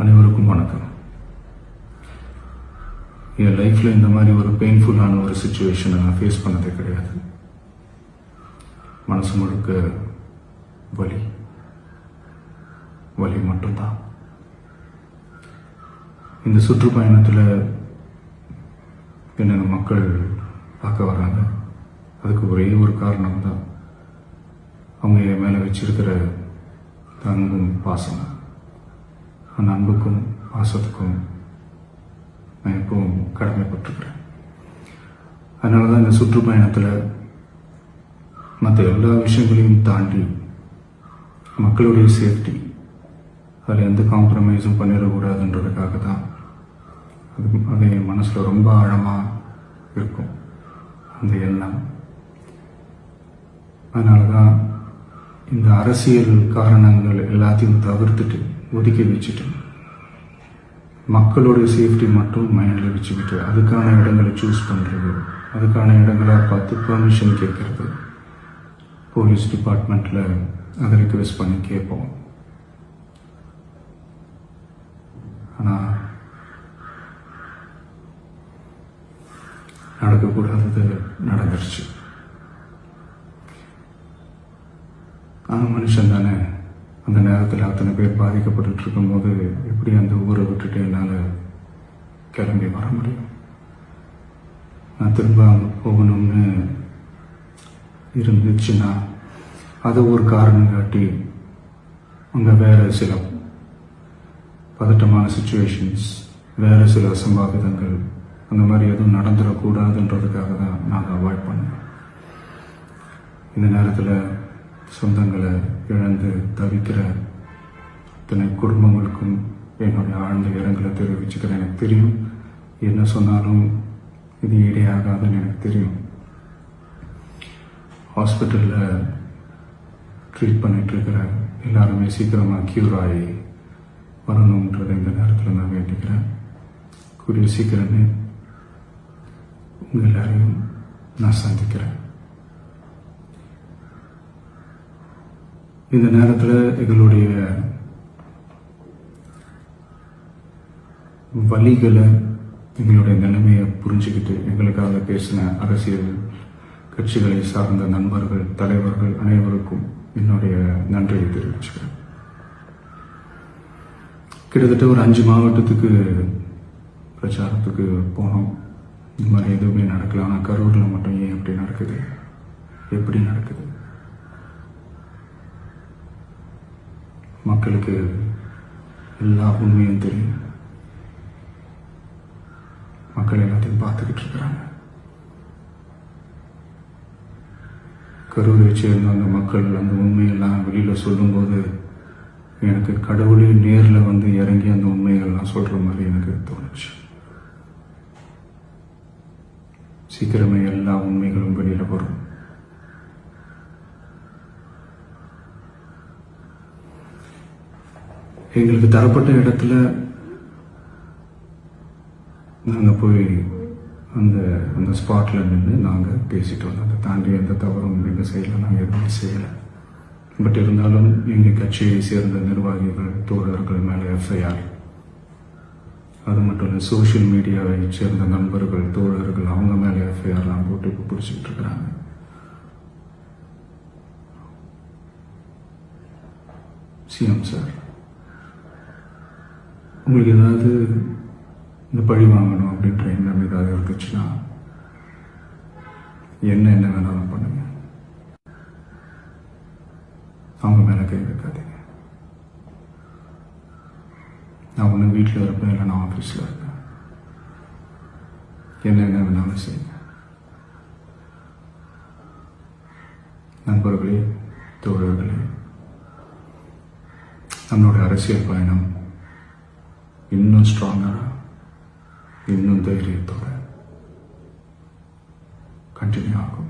அனைவருக்கும் வணக்கம். என் லைஃப்பில் இந்த மாதிரி ஒரு பெயின்ஃபுல்லான ஒரு சுச்சுவேஷனை நான் ஃபேஸ் பண்ணதே கிடையாது. மனசு முழுக்க வலி வலி மட்டும்தான். இந்த சுற்றுப்பயணத்தில் என்னென்ன மக்கள் பார்க்க வராங்க, அதுக்கு ஒரே ஒரு காரணம் தான், அவங்க என் மேலே வச்சிருக்கிற அன்பும் பாசம். அந்த அன்புக்கும் பாசத்துக்கும் நான் எப்பவும் கடமைப்பட்டிருக்கிறேன். அதனால தான் இந்த சுற்றுப்பயணத்தில் மற்ற எல்லா விஷயங்களையும் தாண்டி மக்களுடைய சேஃப்டி, அதில் எந்த காம்ப்ரமைஸும் பண்ணிடக்கூடாதுன்றதுக்காக தான் அது என் மனசில் ரொம்ப ஆழமாக இருக்கும் அந்த எண்ணம். அதனால தான் இந்த அரசியல் காரணங்கள் எல்லாத்தையும் தவிர்த்துட்டு ஒதுக்கி வச்சுட்டு மக்களோட சேஃப்டி மட்டும் மைண்டில் வச்சுக்கிட்டு அதுக்கான இடங்களை சூஸ் பண்ணுறது, அதுக்கான இடங்களை பார்த்து பெர்மிஷன் கேட்கறது, போலீஸ் டிபார்ட்மெண்ட்டில் அதை ரிக்வெஸ்ட் பண்ணி கேட்போம். ஆனால் நடக்கக்கூடாதது நடந்துருச்சு. ஆனால் மனுஷன் தானே, அந்த நேரத்தில் அத்தனை பேர் பாதிக்கப்பட்டு இருக்கும்போது எப்படி அந்த ஊரை விட்டுட்டு என்னால் கிளம்பி வர முடியும்? நான் திரும்ப அங்கே போகணும்னு இருந்துச்சுன்னா அதை ஒரு காரணம் காட்டி அங்கே வேறு சில பதட்டமான சுச்சுவேஷன்ஸ், வேறு சில அசம்பாவிதங்கள், அந்த மாதிரி எதுவும் நடந்துடக்கூடாதுன்றதுக்காக தான் நாங்கள் அவாய்ட் பண்ணோம். இந்த நேரத்தில் சொந்தங்களை இழந்து தவிக்கிற அத்தனை குடும்பங்களுக்கும் என்னுடைய ஆழ்ந்த இரங்கலை தெரிவிச்சுக்கிறேன். எனக்கு தெரியும், என்ன சொன்னாலும் இது ஈடையாகாதுன்னு எனக்கு தெரியும். ஹாஸ்பிட்டலில் ட்ரீட் பண்ணிகிட்ருக்கிற எல்லாருமே சீக்கிரமாக க்யூர் ஆகி வரணுன்றதை இந்த நேரத்தில் நான் வேண்டிக்கிறேன். கூடிய சீக்கிரமே உங்கள் எல்லாரையும் நான் சந்திக்கிறேன். இந்த நேரத்தில் எங்களுடைய வலிகளை, எங்களுடைய நிலைமையை புரிஞ்சுக்கிட்டு எங்களுக்காக பேசின அரசியல் கட்சிகளை சார்ந்த நண்பர்கள், தலைவர்கள் அனைவருக்கும் என்னுடைய நன்றியை தெரிவிச்சுக்கிறேன். கிட்டத்தட்ட ஒரு 5 மாவட்டத்துக்கு பிரச்சாரத்துக்கு போனோம். இந்த மாதிரி எதுவுமே நடக்கல. ஆனால் கரூரில் மட்டும் ஏன் எப்படி நடக்குது, எப்படி நடக்குது? மக்களுக்கு எல்லா உண்மையும் தெரியும். மக்கள் எல்லாத்தையும் பார்த்துக்கிட்டு இருக்கிறாங்க. கரூரை சேர்ந்த அந்த மக்கள் அந்த உண்மையெல்லாம் வெளியில் சொல்லும்போது எனக்கு கடவுளே நேரில் வந்து இறங்கி அந்த உண்மைகள்லாம் சொல்கிற மாதிரி எனக்கு தோணுச்சு. சீக்கிரமே எல்லா உண்மைகளும் வெளியில் வரும். எங்களுக்கு தரப்பட்ட இடத்துல நாங்கள் போய் அந்த ஸ்பாட்டில் நின்று நாங்கள் பேசிட்டு வந்தோம். அதை தாண்டி எந்த தவறும் எங்கள் சைடில் நாங்கள் எதுவுமே செய்யலை. பட் இருந்தாலும் எங்கள் கட்சியை சேர்ந்த நிர்வாகிகள், தோழர்கள் மேலே எஃப்ஐஆர், அது மட்டும் இல்லை சோஷியல் மீடியாவை சேர்ந்த நண்பர்கள், தோழர்கள், அவங்க மேலே எஃப்ஐஆர்லாம் போட்டு இப்போ பிடிச்சிக்கிட்டு இருக்கிறாங்க. சிஎம் சார், உங்களுக்கு ஏதாவது இந்த பழி வாங்கணும் அப்படின்ற எண்ணம் ஏதாவது இருந்துச்சுன்னா என்ன வேணாலும் பண்ணுங்க. அவங்க மேலே கை வைக்காதீங்க. நான் ஒன்று வீட்டில் இருப்பேன், இல்லை நான் ஆஃபீஸில் இருப்பேன். என்ன வேணாலும் செய்யுங்க. நண்பர்களே, தோழர்களே, நம்மளோட அரசியல் பயணம் இன்னும் ஸ்ட்ராங்கராக, இன்னும் தைரியத்தோட கண்டினியூ ஆகும்.